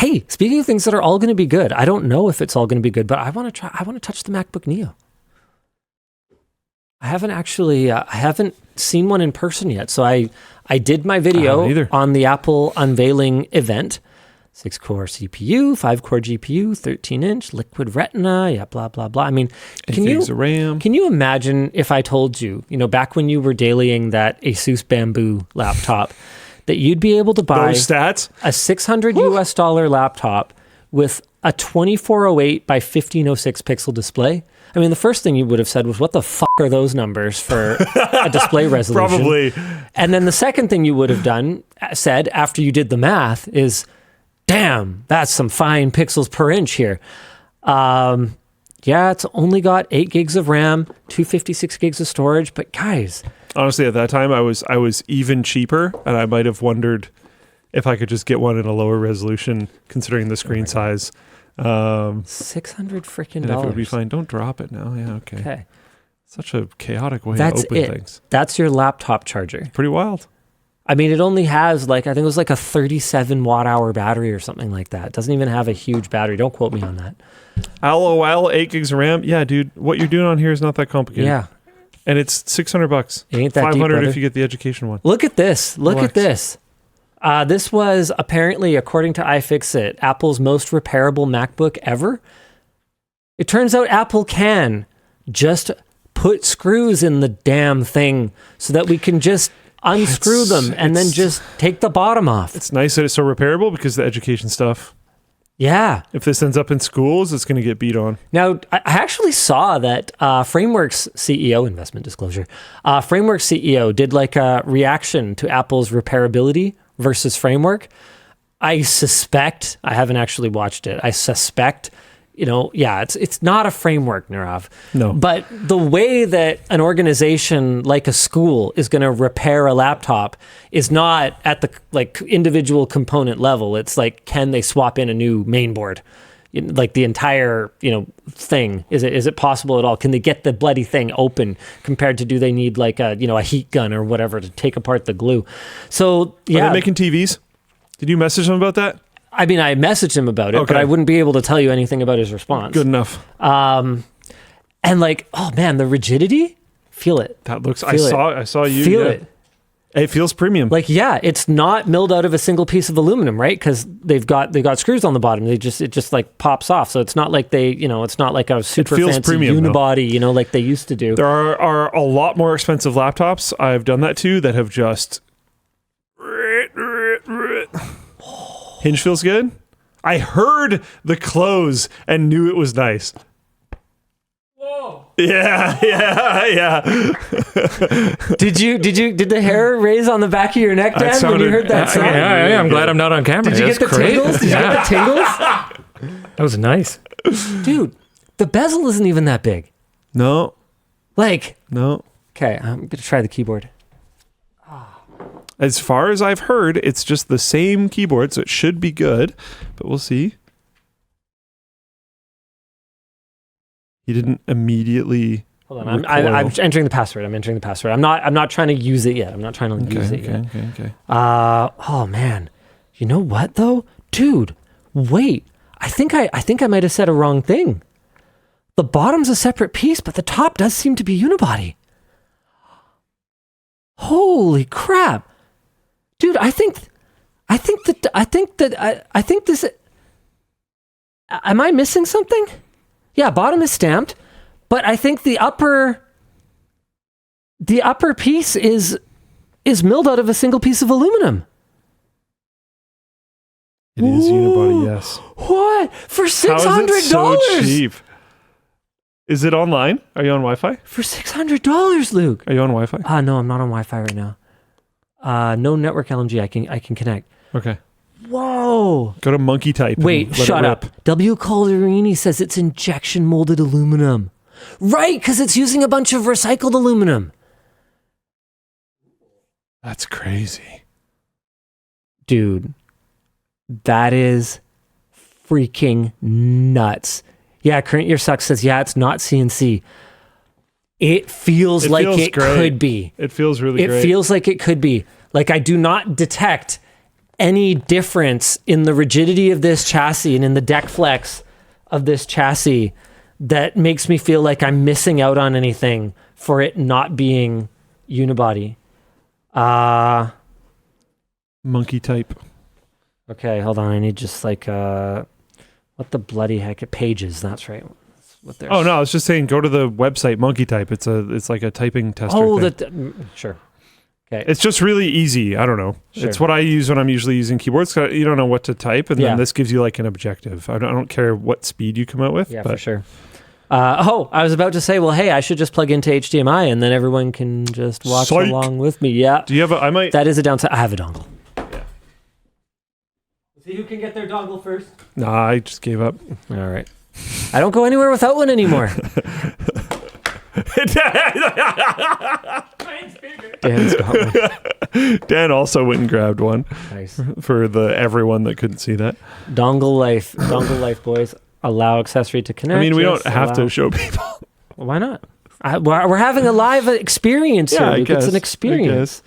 Hey, speaking of things that are all going to be good, I don't know if it's all going to be good, but I want to touch the MacBook Neo. I haven't seen one in person yet. So I did my video on the Apple unveiling event. 6-core CPU, 5-core GPU, 13-inch, liquid retina, yeah, blah, blah, blah. I mean, can you imagine if I told you, back when you were dailying that Asus Bamboo laptop, that you'd be able to buy those stats? A $600 US laptop with a 2408 by 1506 pixel display? I mean, the first thing you would have said was, what the fuck are those numbers for a display resolution? Probably. And then the second thing you would have said after you did the math is, damn, that's some fine pixels per inch here. Yeah, it's only got 8 gigs of RAM, 256 gigs of storage, but guys. Honestly, at that time, I was even cheaper, and I might have wondered if I could just get one in a lower resolution, considering the screen size. $600 freaking and if it would be fine. Don't drop it now. Yeah, okay. Such a chaotic way to open things. That's your laptop charger. Pretty wild. I mean, it only has I think it was like a 37 watt hour battery or something like that. It doesn't even have a huge battery. Don't quote me on that. LOL, 8 gigs of RAM. Yeah, dude, what you're doing on here is not that complicated. Yeah. And it's $600. It ain't that $500 deep, if you get the education one. Look at this. Look at this. This was apparently, according to iFixit, Apple's most repairable MacBook ever. It turns out Apple can just put screws in the damn thing so that we can just unscrew them and then just take the bottom off. It's nice that it's so repairable because the education stuff. Yeah. If this ends up in schools, it's going to get beat on. Now, I actually saw that Framework's CEO, investment disclosure, Framework's CEO did like a reaction to Apple's repairability versus Framework. I suspect, I haven't actually watched it, I suspect, it's not a framework, Nirav. No. But the way that an organization like a school is going to repair a laptop is not at the individual component level. It's like, can they swap in a new main board? Like the entire, thing. Is it possible at all? Can they get the bloody thing open compared to do they need a heat gun or whatever to take apart the glue? So, yeah. Are they making TVs? Did you message them about that? I mean, I messaged him about it, but I wouldn't be able to tell you anything about his response. Good enough. And oh man, the rigidity, feel it. That looks. I saw you feel it. It feels premium. It's not milled out of a single piece of aluminum, right? Because they've got screws on the bottom. It just pops off. So it's not like it's not like a super fancy premium, unibody, like they used to do. There are a lot more expensive laptops I've done that to that have just. Hinge feels good. I heard the close and knew it was nice. Whoa. Yeah. Did the hair raise on the back of your neck, Dan, when you heard that sound? Yeah, I'm glad I'm not on camera. Did you get the tingles? Did you get the tingles? That was nice. Dude, the bezel isn't even that big. No. No. Okay, I'm going to try the keyboard. As far as I've heard, it's just the same keyboard, so it should be good, but we'll see. He didn't immediately. Hold on, I'm entering the password. I'm not trying to use it yet. Okay. Oh man, you know what though, dude? Wait, I think I might have said a wrong thing. The bottom's a separate piece, but the top does seem to be unibody. Holy crap. Dude, I think this. Am I missing something? Yeah, bottom is stamped, but I think the upper piece is milled out of a single piece of aluminum. It is unibody, yes. What? For $600? How is it so cheap? Is it online? Are you on Wi-Fi? For $600, Luke. Are you on Wi-Fi? No, I'm not on Wi-Fi right now. No network LMG. I can connect. Okay. Whoa. Go to monkey type. Wait, shut up. W. Calderini says it's injection molded aluminum. Right, because it's using a bunch of recycled aluminum. That's crazy. Dude, that is freaking nuts. Yeah, Current Year Sucks says, yeah, it's not CNC. It feels like it could be. It feels really great. It feels like it could be. Like I do not detect any difference in the rigidity of this chassis and in the deck flex of this chassis that makes me feel like I'm missing out on anything for it not being unibody. Monkey type. Okay, hold on. I need just like what the bloody heck? Pages. That's right. That's what they're. Oh no, I was just saying, go to the website Monkey Type. It's like a typing tester. Oh, thing. Sure. Okay. It's just really easy. I don't know. Sure. It's what I use when I'm usually using keyboards. You don't know what to type, and Yeah. then this gives you like an objective. I don't care what speed you come out with. Yeah, but for sure. I was about to say, well, hey, I should just plug into HDMI and then everyone can just watch Psych. along with me. Yeah. Do you have I might. That is a downside. I have a dongle. Yeah. See who can get their dongle first. Nah, I just gave up. All right. I don't go anywhere without one anymore. Dan's got one. Dan also went and grabbed one Nice. for everyone that couldn't see that. Dongle life, boys. Allow accessory to connect. I mean, we don't Yes, have to allow. show people. Well, why not? We're having a live experience here. I Luke. guess. It's an experience.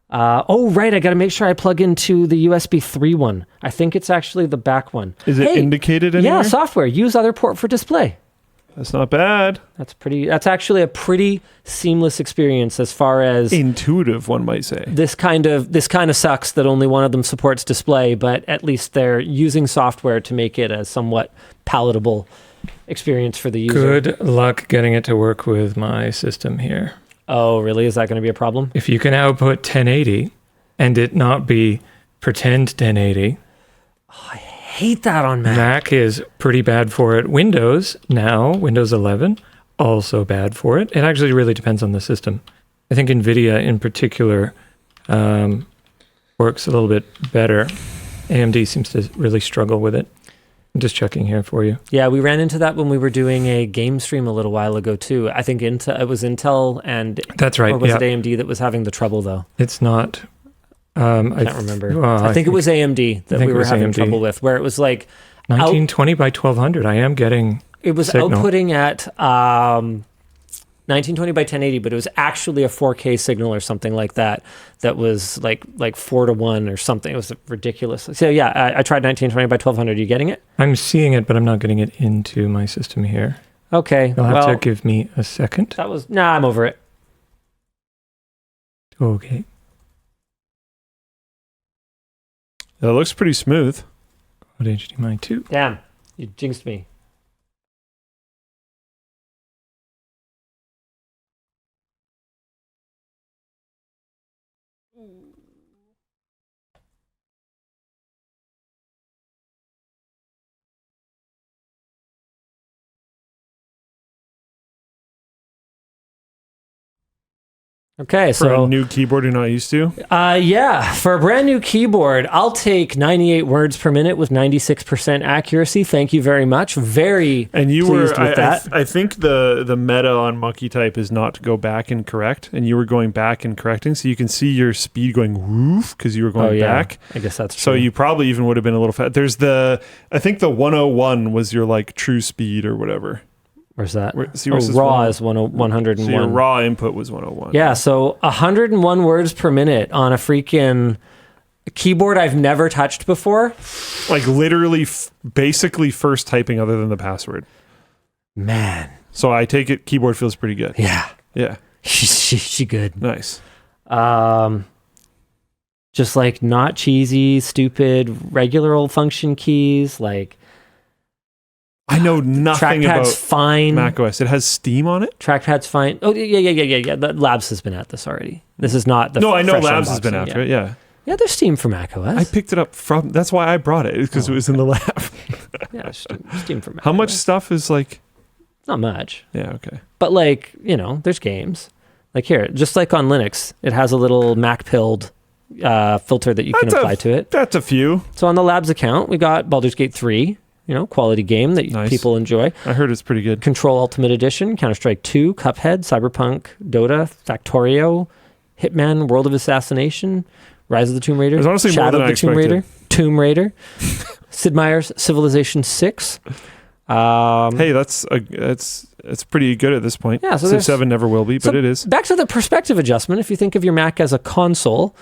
Oh, right. I got to make sure I plug into the USB 3 one. I think it's actually the back one. Is it indicated anywhere? Yeah, software. Use other port for display. That's not bad. That's actually a pretty seamless experience as far as Intuitive, one might say. this kind of sucks that only one of them supports display, but at least they're using software to make it a somewhat palatable experience for the user. Good luck getting it to work with my system here. Oh, really? Is that going to be a problem? If you can output 1080 and it not be pretend 1080, Hate that on Mac. Mac is pretty bad for it. Windows 11, also bad for it. It actually really depends on the system. I think NVIDIA in particular works a little bit better. AMD seems to really struggle with it. I'm just checking here for you. Yeah, we ran into that when we were doing a game stream a little while ago too. I think it was Intel and That's right. or was Yeah. it AMD that was having the trouble though? It's not. I can't remember. well, I think it was AMD that think we it were was having AMD. trouble with, where it was like 1920 by 1200. I am getting. it was signal. outputting at 1920 by 1080, but it was actually a 4K signal or something like that. That was like 4:1 or something. It was ridiculous. So yeah, I tried 1920 by 1200. Are you getting it? I'm seeing it, but I'm not getting it into my system here. Okay. You'll have well, to give me a second. I'm over it. Okay. It looks pretty smooth. What HDMI 2? Damn, you jinxed me. Okay, For so a new keyboard you're not used to. yeah, for a brand new keyboard, I'll take 98 words per minute with 96% accuracy. Thank you very much. Very And you pleased were, with that. I think the meta on Monkey Type is not to go back and correct, and you were going back and correcting, so you can see your speed going woof because you were going back. I guess that's true. So you probably even would have been a little fast. There's I think the 101 was your like true speed or whatever. Where's that? See where it says raw 101? is 101. So your raw input was 101. Yeah, so 101 words per minute on a freaking keyboard I've never touched before. Like literally, basically first typing other than the password. Man. So I take it keyboard feels pretty good. Yeah. Yeah. She good. Nice. Just like not cheesy, stupid, regular old function keys. Like I know nothing trackpad's about fine. macOS. It has Steam on it? Trackpad's fine. Oh yeah. The Labs has been at this already. This is not the No, I know fresh Labs has been unboxing, after it. Yeah. Yeah, there's Steam for macOS. I picked it up from, that's why I brought it, because it was in the lab. Yeah, Steam for macOS. How much stuff is like, Not much. yeah, okay. But like, there's games. Like here, just like on Linux, it has a little MacPilled filter that you can apply to it. That's a few. So on the Labs account, we got Baldur's Gate 3, quality game that Nice. people enjoy. I heard it's pretty good. Control Ultimate Edition, Counter-Strike 2, Cuphead, Cyberpunk, Dota, Factorio, Hitman, World of Assassination, Rise of the Tomb Raider, There's honestly more Shadow than of I the Tomb expected. Raider, Tomb Raider, Sid Meier's Civilization 6. Hey, it's pretty good at this point. Yeah, so Civ there's- 7 never will be, but So it is. Back to the perspective adjustment. If you think of your Mac as a console,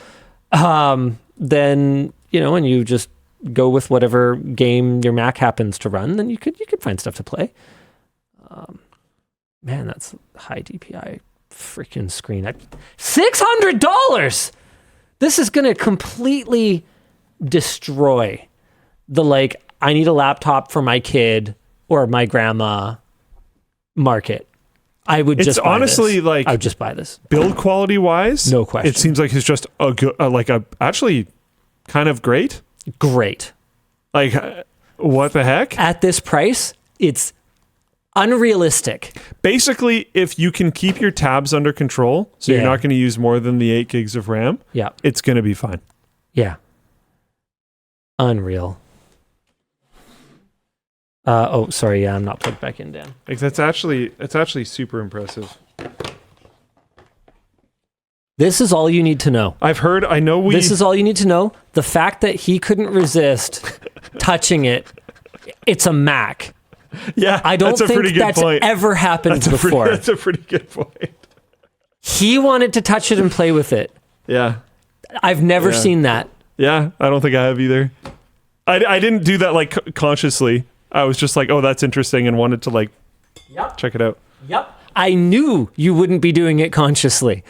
then and you just go with whatever game your Mac happens to run, then you could find stuff to play. Man, that's high DPI freaking screen. $600. This is going to completely destroy the I need a laptop for my kid or my grandma market. I would just buy honestly this. I would just buy this. Build quality wise, no question. It seems like it's just a good, actually kind of great. Great. What the heck? At this price, it's unrealistic. Basically, if you can keep your tabs under control, so you're not going to use more than the 8 gigs of RAM, it's going to be fine. Yeah. Unreal. Sorry. Yeah, I'm not plugged back in, Dan. It's actually super impressive. This is all you need to know. This is all you need to know. The fact that he couldn't resist touching it, it's a Mac. Yeah, I don't think that's ever happened before. That's a pretty good point. He wanted to touch it and play with it. Yeah. I've never seen that. Yeah, I don't think I have either. I didn't do that consciously. I was just like, oh, that's interesting, and wanted to check it out. Yep. I knew you wouldn't be doing it consciously.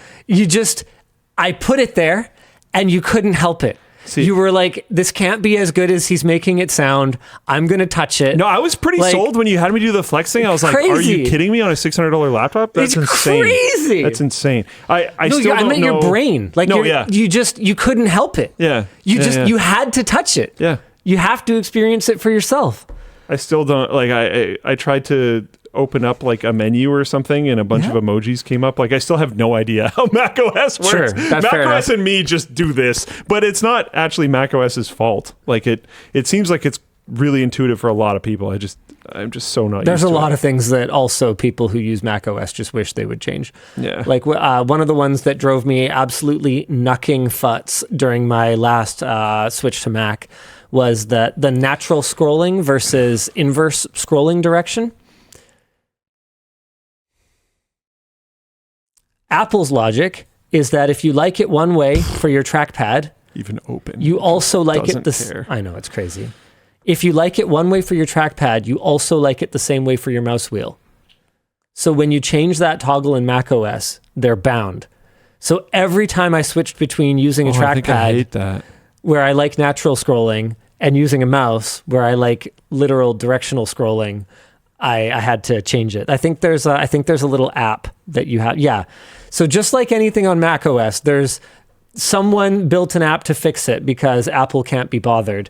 I put it there and you couldn't help it. See, you were like, this can't be as good as he's making it sound. I'm going to touch it. No, I was pretty sold when you had me do the flex thing. I was crazy. Like, are you kidding me on a $600 laptop? That's insane. Crazy. That's insane. I meant your brain. You couldn't help it. Yeah. You had to touch it. Yeah. You have to experience it for yourself. I still don't I tried to open up a menu or something and a bunch of emojis came up. I still have no idea how macOS works. Sure, that's macOS and me just do this, but it's not actually macOS's fault. It seems like it's really intuitive for a lot of people. I'm just so not There's used to a lot of things that also people who use macOS just wish they would change. Yeah. One of the ones that drove me absolutely knucking futs during my last switch to Mac was the natural scrolling versus inverse scrolling direction. Apple's logic is that if you like it one way for your trackpad, even open, you also like it I know, it's crazy. If you like it one way for your trackpad, you also like it the same way for your mouse wheel. So when you change that toggle in macOS, they're bound. So every time I switched between using a trackpad I hate that. where I like natural scrolling and using a mouse where I like literal directional scrolling, I had to change it. I think there's a little app that you have. Yeah. So just like anything on macOS, there's someone built an app to fix it because Apple can't be bothered.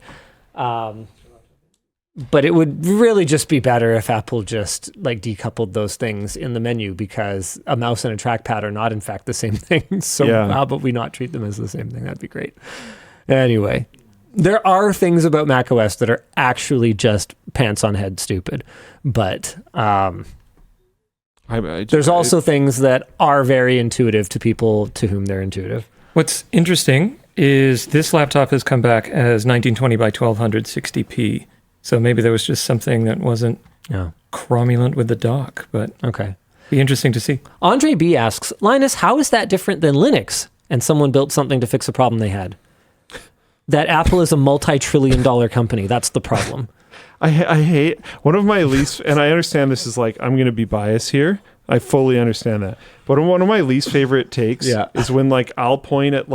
But it would really just be better if Apple just decoupled those things in the menu, because a mouse and a trackpad are not in fact the same thing. So how about we not treat them as the same thing? That'd be great. Anyway, there are things about macOS that are actually just pants on head stupid, but there's also things that are very intuitive to people to whom they're intuitive. What's interesting is this laptop has come back as 1920 by 1200 60p. So maybe there was just something that wasn't cromulent with the dock, but be interesting to see. Andre B asks, Linus, how is that different than Linux? And someone built something to fix a problem they had. That Apple is a multi-trillion-dollar company. That's the problem. I hate one of my least, and I understand this is I'm going to be biased here. I fully understand that. But one of my least favorite takes is when I'll point at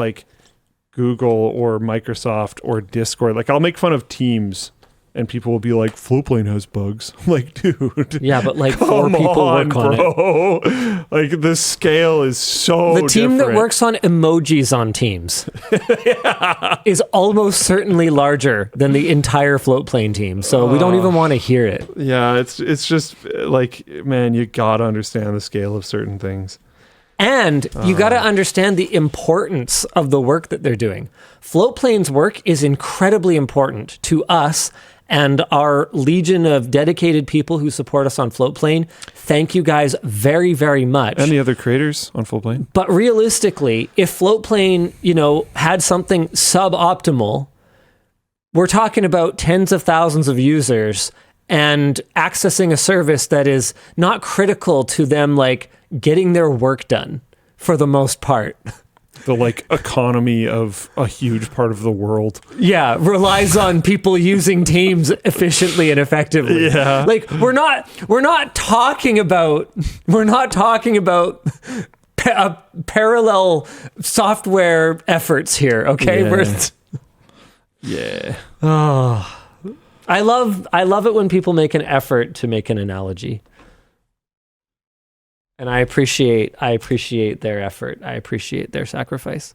Google or Microsoft or Discord. I'll make fun of Teams and people will be like, Floatplane has bugs. I'm like, dude. Yeah, but 4 people work on it. The scale is so The team different. that works on emojis on Teams is almost certainly larger than the entire Floatplane team. So we don't even want to hear it. Yeah, it's just man, you gotta understand the scale of certain things. And you got to understand the importance of the work that they're doing. Floatplane's work is incredibly important to us and our legion of dedicated people who support us on Floatplane. Thank you guys very, very much. And the other creators on Floatplane. But realistically, if Floatplane, had something suboptimal, we're talking about tens of thousands of users and accessing a service that is not critical to them, getting their work done for the most part. the like economy of a huge part of the world. Yeah, relies on people using Teams efficiently and effectively. Yeah. Like we're not talking about parallel software efforts here, okay? Yeah. Oh. I love it when people make an effort to make an analogy. And I appreciate their effort. I appreciate their sacrifice.